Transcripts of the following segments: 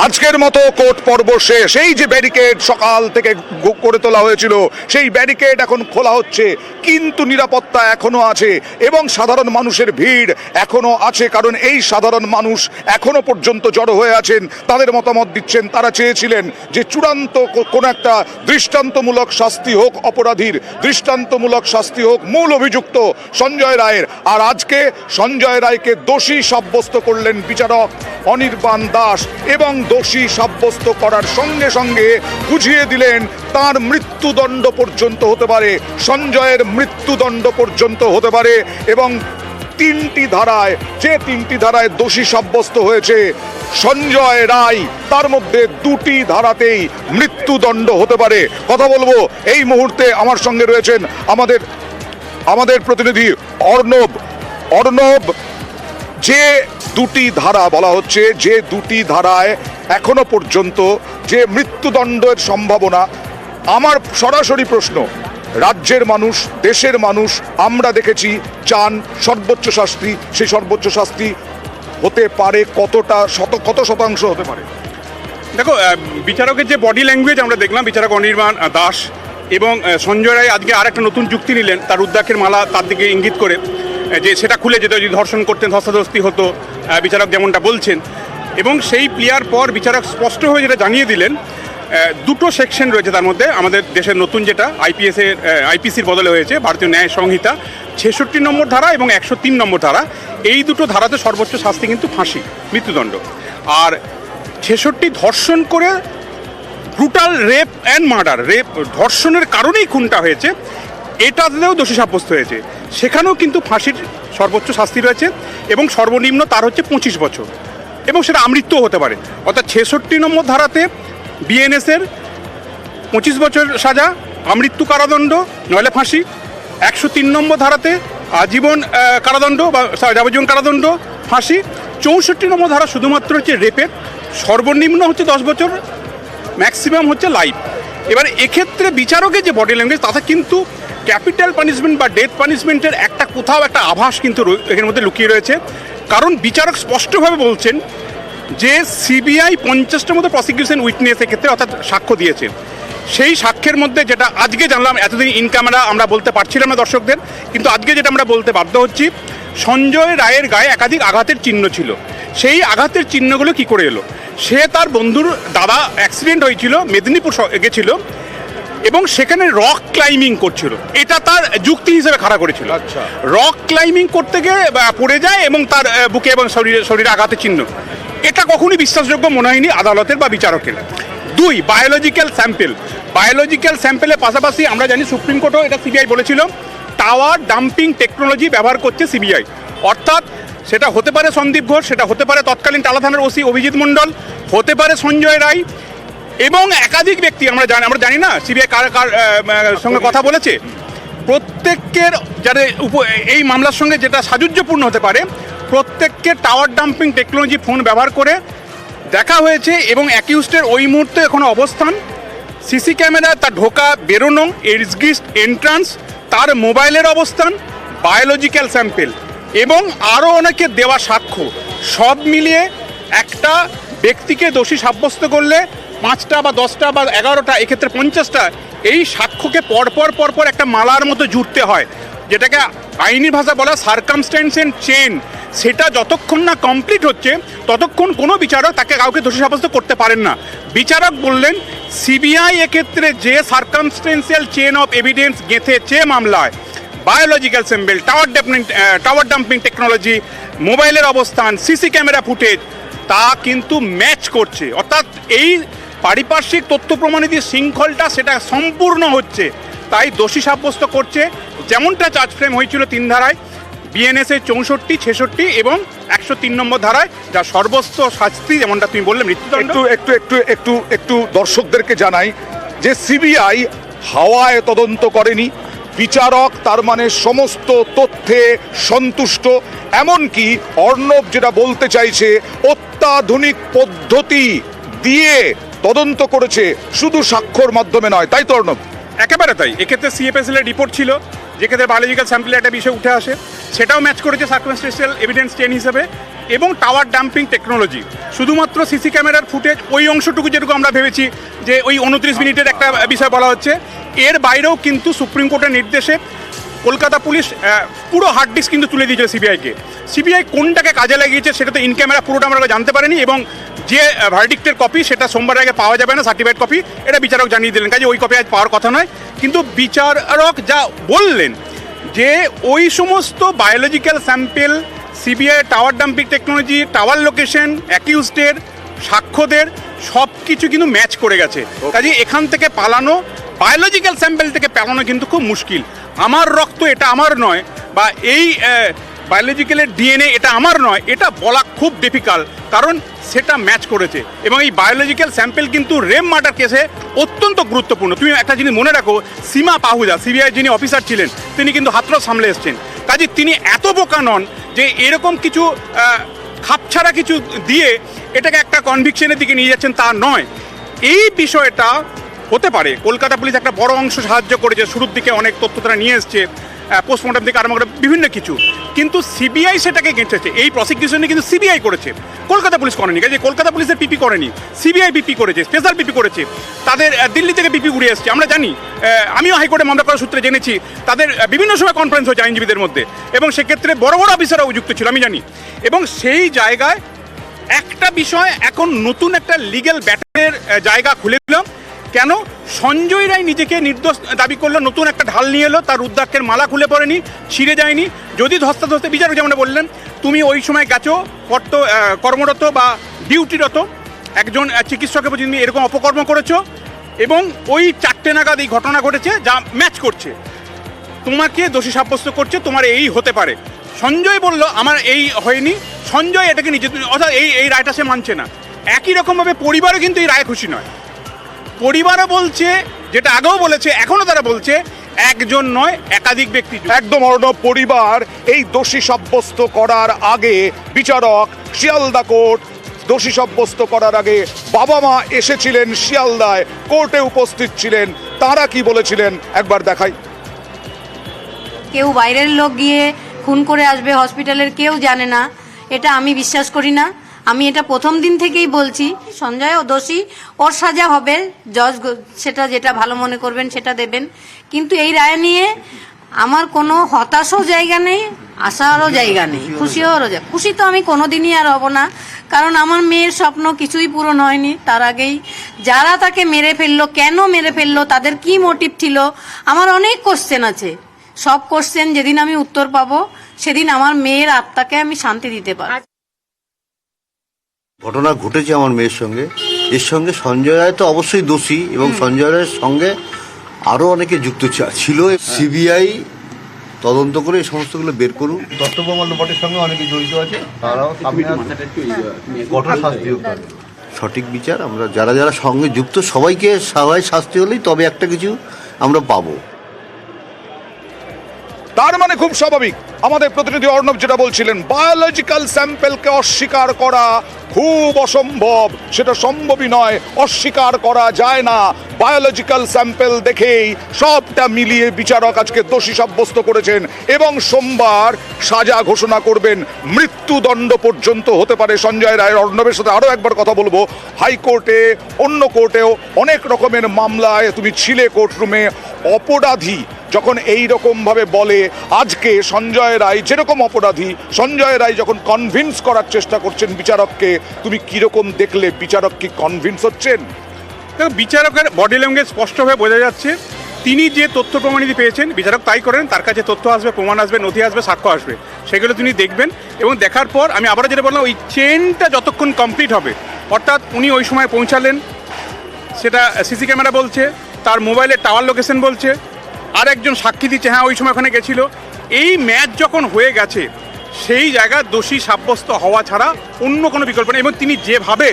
আজকের মতো কোর্ট পর্ব শেষ। এই যে ব্যারিকেড সকাল থেকে করে তোলা হয়েছিল, সেই ব্যারিকেড এখন খোলা হচ্ছে, কিন্তু নিরাপত্তা এখনো আছে এবং সাধারণ মানুষের ভিড় এখনো আছে, কারণ এই সাধারণ মানুষ এখনো পর্যন্ত জড়ো হয়ে আছেন, তাদের মতামত দিচ্ছেন। তারা চেয়েছিলেন যে চূড়ান্ত কোনো একটা দৃষ্টান্তমূলক শাস্তি হোক অপরাধীর, দৃষ্টান্তমূলক শাস্তি হোক মূল অভিযুক্ত সঞ্জয় রায়ের। আর আজকে সঞ্জয় রায়কে দোষী সাব্যস্ত করলেন বিচারক অনির্বাণ দাস এবং দোষী সাব্যস্ত করার সঙ্গে সঙ্গে বুঝিয়ে দিলেন তার মৃত্যুদণ্ড পর্যন্ত হতে পারে, সঞ্জয়ের মৃত্যুদণ্ড পর্যন্ত হতে পারে। এবং তিনটি ধারায় দোষী সাব্যস্ত হয়েছে সঞ্জয় রায়, তার মধ্যে দুটি ধারাতেই মৃত্যুদণ্ড হতে পারে। কথা বলবো এই মুহূর্তে আমার সঙ্গে রয়েছেন আমাদের প্রতিনিধি অর্ণব। যে দুটি ধারা বলা হচ্ছে, যে দুটি ধারায় এখনো পর্যন্ত যে মৃত্যুদণ্ডের সম্ভাবনা, আমার সরাসরি প্রশ্ন, রাজ্যের মানুষ, দেশের মানুষ আমরা দেখেছি চান সর্বোচ্চ শাস্তি, সেই সর্বোচ্চ শাস্তি হতে পারে কত শতাংশ হতে পারে? দেখো, বিচারকের যে বডি ল্যাঙ্গুয়েজ আমরা দেখলাম, বিচারক অনির্বাণ দাস এবং সঞ্জয় রায় আজকে আর একটা নতুন যুক্তি নিলেন, তার রুদ্রাক্ষের মালা তার দিকে ইঙ্গিত করে যে সেটা খুলে যেত যদি ধর্ষণ করতেন, ধস্তাধস্তি হতো, বিচারক যেমনটা বলছেন। এবং সেই প্লেয়ার পর বিচারক স্পষ্ট হয়ে যেটা জানিয়ে দিলেন, দুটো সেকশন রয়েছে তার মধ্যে। আমাদের দেশের নতুন যেটা আইপিসির বদলে হয়েছে, ভারতীয় ন্যায় সংহিতা 66 নম্বর ধারা এবং 103 নম্বর ধারা, এই দুটো ধারাতে সর্বোচ্চ শাস্তি কিন্তু ফাঁসি, মৃত্যুদণ্ড। আর 66 ধর্ষণ করে ব্রুটাল রেপ অ্যান্ড মার্ডার, ধর্ষণের কারণেই খুনটা হয়েছে, এটাতেও দোষী সাব্যস্ত হয়েছে, সেখানেও কিন্তু ফাঁসির সর্বোচ্চ শাস্তি রয়েছে এবং সর্বনিম্ন তার হচ্ছে 25 বছর এবং সেটা আমৃত্যুও হতে পারে। অর্থাৎ 66 নম্বর ধারাতে বিএনএসের 25 বছর সাজা, আমৃত্যু কারাদণ্ড নইলে ফাঁসি। 103 নম্বর ধারাতে আজীবন কারাদণ্ড বা যাবজ্জীবন কারাদণ্ড, ফাঁসি। 64 নম্বর ধারা শুধুমাত্র হচ্ছে রেপের, সর্বনিম্ন হচ্ছে 10 বছর, ম্যাক্সিমাম হচ্ছে লাইফ। এবার এক্ষেত্রে বিচারকের যে বডি ল্যাঙ্গুয়েজ, তাতে কিন্তু ক্যাপিটাল পানিশমেন্ট বা ডেথ পানিশমেন্টের কোথাও একটা আভাস কিন্তু এর মধ্যে লুকিয়ে রয়েছে। কারণ বিচারক স্পষ্টভাবে বলছেন যে সিবিআই 50টার মতো প্রসিকিউশন উইটনেস এক্ষেত্রে অর্থাৎ সাক্ষ্য দিয়েছে। সেই সাক্ষ্যের মধ্যে যেটা আজকে জানলাম, এতদিন ইন ক্যামেরা আমরা বলতে পারছিলাম না দর্শকদের, কিন্তু আজকে যেটা আমরা বলতে বাধ্য হচ্ছি, সঞ্জয় রায়ের গায়ে একাধিক আঘাতের চিহ্ন ছিল। সেই আঘাতের চিহ্নগুলো কি করে এলো? সে তার বন্ধুর দাদা অ্যাক্সিডেন্ট হয়েছিল, মেদিনীপুর গেছিল এবং সেখানে রক ক্লাইম্বিং করছিল, এটা তার যুক্তি হিসেবে খাড়া করেছিল। আচ্ছা, রক ক্লাইম্বিং করতে গিয়ে পড়ে যায় এবং তার বুকে এবং শরীরে আঘাতের চিহ্ন, এটা কখনই বিশ্বাসযোগ্য মনে হয়নি আদালতের বা বিচারকের। 2, বায়োলজিক্যাল স্যাম্পেলের পাশাপাশি আমরা জানি সুপ্রিম কোর্টও এটা সিবিআই বলেছিল, টাওয়ার ডাম্পিং টেকনোলজি ব্যবহার করছে সিবিআই। অর্থাৎ সেটা হতে পারে সন্দীপ ঘোষ, সেটা হতে পারে তৎকালীন টালা থানার ওসি অভিজিৎ মণ্ডল, হতে পারে সঞ্জয় রায় এবং একাধিক ব্যক্তি। আমরা জানি না সিবিআই কার সঙ্গে কথা বলেছে। প্রত্যেকের যাদের এই মামলার সঙ্গে যেটা সাযুজ্যপূর্ণ হতে পারে, প্রত্যেককে টাওয়ার ডাম্পিং টেকনোলজি ফোন ব্যবহার করে দেখা হয়েছে এবং অ্যাকিউজডের ওই মুহূর্তে এখনো অবস্থান, সিসি ক্যামেরায় তার ঢোকা বেরোনো, এক্সিট এন্ট্রান্স, তার মোবাইলের অবস্থান, বায়োলজিক্যাল স্যাম্পেল এবং আরও অনেকে দেওয়া সাক্ষ্য, সব মিলিয়ে একটা ব্যক্তিকে দোষী সাব্যস্ত করলে 5টা বা 10টা বা 11টা, এক্ষেত্রে 50টা এই সাক্ষ্যকে পরপর একটা মালার মতো জুড়তে হয়, যেটাকে আইনি ভাষা বলা সার্কামস্ট্যান্সেস চেন। সেটা যতক্ষণ না কমপ্লিট হচ্ছে ততক্ষণ কোনো বিচারক তাকে কাউকে দোষী সাব্যস্ত করতে পারেন না। বিচারক বললেন সিবিআই এক্ষেত্রে যে সার্কামস্ট্যান্সিয়াল চেন অফ এভিডেন্স গেঁথেছে মামলায়, biological sample, tower dumping technology, মোবাইলের অবস্থান, সিসি ক্যামেরা ফুটেজ, তা কিন্তু ম্যাচ করছে। অর্থাৎ এই পারিপার্শ্বিক তথ্য প্রমাণিত শৃঙ্খলটা সেটা সম্পূর্ণ হচ্ছে, তাই দোষী সাব্যস্ত করছে। যেমনটা চার্জ ফ্রেম হয়েছিল 3 ধারায়, বিএনএসের 64, 66 এবং 103 নম্বর ধারায়, যা সর্বোচ্চ শাস্তি, যেমনটা তুমি বললে মৃত্যুদণ্ড। একটু দর্শকদেরকে জানাই যে সিবিআই হাওয়ায় তদন্ত করেনি, বিচারক তার মানে সমস্ত তথ্যে সন্তুষ্ট। এমনকি অর্ণব যেটা বলতে চাইছে, অত্যাধুনিক পদ্ধতি দিয়ে তদন্ত করেছে, শুধু সাক্ষ্যর মাধ্যমে নয়, তাই তো অর্ণব? একেবারে তাই। এক্ষেত্রে সিএফএসএল এর রিপোর্ট ছিল, যেক্ষেত্রে বায়োলজিক্যাল স্যাম্পলের একটা বিষয় উঠে আসে, সেটাও ম্যাচ করেছে সার্কামস্ট্যান্সিয়াল এভিডেন্স চেন হিসেবে। এবং টাওয়ার ডাম্পিং টেকনোলজি। শুধুমাত্র সিসি ক্যামেরার ফুটেজ ওই অংশটুকু যেটুকু আমরা ভেবেছি যে ওই 29 মিনিটের একটা বিষয় বলা হচ্ছে, এর বাইরেও কিন্তু সুপ্রিম কোর্টের নির্দেশে কলকাতা পুলিশ পুরো হার্ড ডিস্ক কিন্তু তুলে দিয়েছিল সিবিআইকে। সিবিআই কোনটাকে কাজে লাগিয়েছে সেটা তো ইন ক্যামেরা পুরোটা আমরা জানতে পারিনি, এবং যে ভার্ডিক্টের কপি সেটা সোমবার আগে পাওয়া যাবে না, সার্টিফাইড কপি, এটা বিচারক জানিয়ে দিলেন। কাজে ওই কপি আজ পাওয়ার কথা নয়। কিন্তু বিচারক যা বললেন যে ওই সমস্ত biological sample CBI tower dumping technology, tower location, অ্যাকিউজডের, সাক্ষ্যদের সব কিছু কিন্তু ম্যাচ করে গেছে। কাজে এখান থেকে পালানো, বায়োলজিক্যাল স্যাম্পেল থেকে পালানো কিন্তু খুব মুশকিল। আমার রক্ত এটা আমার নয়, বা এই বায়োলজিক্যালের ডিএনএ এটা আমার নয়, এটা বলা খুব ডিফিকাল্ট, কারণ সেটা ম্যাচ করেছে। এবং এই বায়োলজিক্যাল স্যাম্পেল কিন্তু রেম মার্ডার কেসে অত্যন্ত গুরুত্বপূর্ণ। তুমি একটা জিনিস মনে রাখো, সীমা পাহুজা সিবিআই যিনি অফিসার ছিলেন, তিনি কিন্তু হাতড়াও সামলে এসছেন। কাজে তিনি এত বোকা নন যে এরকম কিছু খাপছাড়া কিছু দিয়ে এটাকে একটা কনভিকশনের দিকে নিয়ে যাচ্ছেন, তা নয়। এই বিষয়টা হতে পারে কলকাতা পুলিশ একটা বড় অংশ সাহায্য করেছে, শুরুর দিকে অনেক তথ্য তারা নিয়ে এসছে, পোস্টমর্টম থেকে আরম্ভ করে বিভিন্ন কিছু, কিন্তু সিবিআই সেটাকে গেঁথেছে। এই প্রসিকিউশনে কিন্তু সিবিআই করেছে, কলকাতা পুলিশ করেনি। কাজে কলকাতা পুলিশের পিপি করেনি, সিবিআই পিপি করেছে, স্পেশাল পিপি করেছে। তাদের দিল্লি থেকে পিপি উড়ে এসছে, আমরা জানি। আমিও হাইকোর্টে মামলা করার সূত্রে জেনেছি তাদের বিভিন্ন সময় কনফারেন্স হয়েছে আইনজীবীদের মধ্যে, এবং সেক্ষেত্রে বড় বড় অফিসাররাও যুক্ত ছিল, আমি জানি। এবং সেই জায়গায় একটা বিষয় এখন নতুন একটা লিগ্যাল ব্যাটেলের জায়গা খুলে দিলাম। কেন সঞ্জয় রায় নিজেকে নির্দোষ দাবি করলো, নতুন একটা ঢাল নিয়ে এলো, তার রুদ্রাক্ষের মালা খুলে পড়েনি, ছিঁড়ে যায়নি। যদি ধস্তাধস্তে বিচারক যেমন বললেন, তুমি ওই সময় গেছো কর্মরত বা ডিউটিরত একজন চিকিৎসকের প্রতি তুমি এরকম অপকর্ম করেছো, এবং ওই 4টে নাগাদ এই ঘটনা ঘটেছে যা ম্যাচ করছে, তোমাকে দোষী সাব্যস্ত করছে, তোমার এই হতে পারে। সঞ্জয় বলল আমার এই হয়নি, সঞ্জয় এটাকে নিজে, অর্থাৎ এই রায়টা সে মানছে না। একই রকমভাবে পরিবারও কিন্তু এই রায় খুশি নয়। পরিবারও বলছে, যেটা আগেও বলেছে, এখনো তারা বলছে একজন নয় একাধিক ব্যক্তি। একদম অর্ণব, পরিবার এই দোষী সাব্যস্ত করার আগে বিচারক শিয়ালদা কোর্ট দোষী সাব্যস্ত করার আগে বাবা মা এসেছিলেন শিয়ালদায়, কোর্টে উপস্থিত ছিলেন, তারা কি বলেছিলেন একবার দেখাই। কেউ বাইরের লোক গিয়ে খুন করে আসবে হসপিটালের, কেউ জানে না, এটা আমি বিশ্বাস করি না। আমি এটা প্রথম দিন থেকেই বলছি, সঞ্জয়ও দোষী, ওর সাজা হবে, জজ সেটা যেটা ভালো মনে করবেন সেটা দেবেন। কিন্তু এই রায় নিয়ে আমার কোনো হতাশও জায়গা নেই, আশারও জায়গা নেই, খুশি হওয়ারও জায়গা। খুশি তো আমি কোনোদিনই আর হব না, কারণ আমার মেয়ের স্বপ্ন কিছুই পূরণ হয়নি। তার আগেই যারা তাকে মেরে ফেললো, কেন মেরে ফেললো, তাদের কি মোটিভ ছিল, আমার অনেক কোশ্চেন আছে। সব কোশ্চেন যেদিন আমি উত্তর পাবো সেদিন আমার মেয়ের আত্মাকে আমি শান্তি দিতে পারবো। ঘটনা ঘটেছে আমার মেয়ের সঙ্গে, এর সঙ্গে সঞ্জয় রায় তো অবশ্যই দোষী, এবং সঞ্জয় রায়ের সঙ্গে আরও অনেকে যুক্ত ছিল। সিবিআই তদন্ত করে এই সমস্তগুলো বের করুন। দত্তপ্রমাণ লোপাটের সঙ্গে অনেকে জড়িত আছে, তারাও কঠোর শাস্তি হোক, সঠিক বিচার। আমরা যারা যারা সঙ্গে যুক্ত সবাইকে সবাই শাস্তি হলেই তবে একটা কিছু আমরা পাবো। তার মানে খুব স্বাভাবিক, আমাদের প্রতিনিধি অর্ণব যেটা বলছিলেন, বায়োলজিক্যাল স্যাম্পেলকে অস্বীকার করা খুব অসম্ভব, সেটা সম্ভবই নয়, অস্বীকার করা যায় না। বায়োলজিক্যাল স্যাম্পেল দেখেই সবটা মিলিয়ে বিচারক আজকে দোষী সাব্যস্ত করেছেন, এবং সোমবার সাজা ঘোষণা করবেন, মৃত্যুদণ্ড পর্যন্ত হতে পারে সঞ্জয় রায়ের। অর্ণবের সাথে আরও একবার কথা বলবো, হাইকোর্টে অন্য কোর্টেও অনেক রকমের মামলায় তুমি ছিলে কোর্টরুমে, অপরাধী যখন এই রকমভাবে বলে, আজকে সঞ্জয় রায় যেরকম অপরাধী, সঞ্জয় রায় যখন কনভিন্স করার চেষ্টা করছেন বিচারককে, তুমি কিরকম দেখলে? বিচারক কি কনভিন্স হচ্ছেন? বিচারকের বডি ল্যাঙ্গুয়েজ স্পষ্টভাবে বোঝা যাচ্ছে তিনি যে তথ্য প্রমাণিত পেয়েছেন, বিচারক তাই করেন, তার কাছে তথ্য আসবে, প্রমাণ আসবে, নথি আসবে, সাক্ষ্য আসবে, সেগুলো তিনি দেখবেন। এবং দেখার পর আমি আবারও যেটা বললাম, ওই চেনটা যতক্ষণ কমপ্লিট হবে, অর্থাৎ উনি ওই সময় পৌঁছালেন সেটা সিসি ক্যামেরা বলছে, তার মোবাইলের টাওয়ার লোকেশন বলছে, আর একজন সাক্ষী দিচ্ছে হ্যাঁ ওই সময় ওখানে গেছিল, এই ম্যাচ যখন হয়ে গেছে সেই জায়গায় দোষী সাব্যস্ত হওয়া ছাড়া অন্য কোনো বিকল্প নেই। এবং তিনি যেভাবে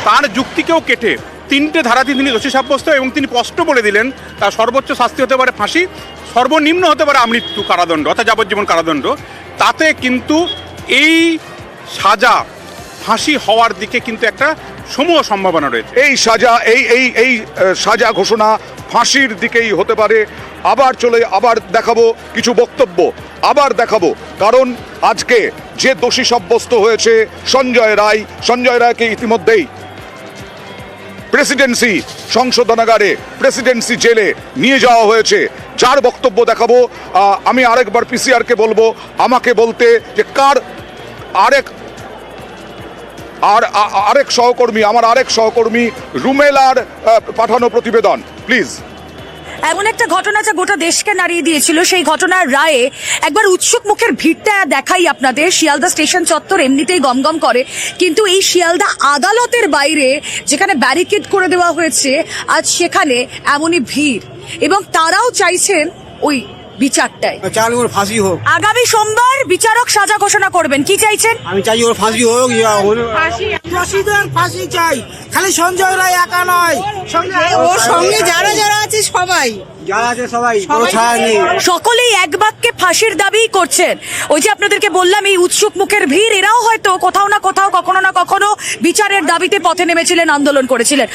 তার যুক্তিকেও কেটে 3টে ধারাতে তিনি দোষী সাব্যস্ত, এবং তিনি স্পষ্ট বলে দিলেন তার সর্বোচ্চ শাস্তি হতে পারে ফাঁসি, সর্বনিম্ন হতে পারে আমৃত্যু কারাদণ্ড অর্থাৎ যাবজ্জীবন কারাদণ্ড। তাতে কিন্তু এই সাজা ফাঁসি হওয়ার দিকে কিন্তু একটা সমূহ সম্ভাবনা রয়েছে। এই সাজা ঘোষণা ফাঁসির দিকেই হতে পারে। আবার দেখাবো কিছু বক্তব্য, আবার দেখাবো, কারণ আজকে যে দোষী সাব্যস্ত হয়েছে সঞ্জয় রায়কে ইতিমধ্যেই প্রেসিডেন্সি সংশোধনাগারে, প্রেসিডেন্সি জেলে নিয়ে যাওয়া হয়েছে। যার বক্তব্য দেখাবো, আমি আরেকবার পিসিআরকে বলবো আমাকে বলতে যে কার আরেক সহকর্মী রুমেলার পাঠানো প্রতিবেদন, প্লিজ। এমন একটা ঘটনা যা গোটা দেশকে নাড়িয়ে দিয়েছিল, সেই ঘটনার রায়ে একবার উৎসুক মুখের ভিড়টা দেখাই আপনাদের। শিয়ালদা স্টেশন চত্বর এমনিতেই গমগম করে, কিন্তু এই শিয়ালদা আদালতের বাইরে যেখানে ব্যারিকেড করে দেওয়া হয়েছে, আজ সেখানে এমনই ভিড়, এবং তারাও চাইছেন ওই বিচারটাই। চাল ওর ফাঁসি হোক। আগামী সোমবার বিচারক সাজা ঘোষণা করবেন, কি চাইছেন? আমি চাই ওর ফাঁসি হোক। দোষীদের ফাঁসি চাই, খালি সঞ্জয় রায় একা নয়, ওর সঙ্গে যারা যারা আছে সবাই, যারা আছে সবাই, কোনো ছাড় নেই। সকলেই এক বাক্যে ফাঁসির দাবি করছেন। ওই যে আপনাদেরকে বললাম, এই উৎসুক মুখের ভিড়, এরাও হয়তো কোথাও না কোথাও, কখনো না কখনো বিচারের দাবিতে পথে নেমেছিলেন, আন্দোলন করেছিলেন।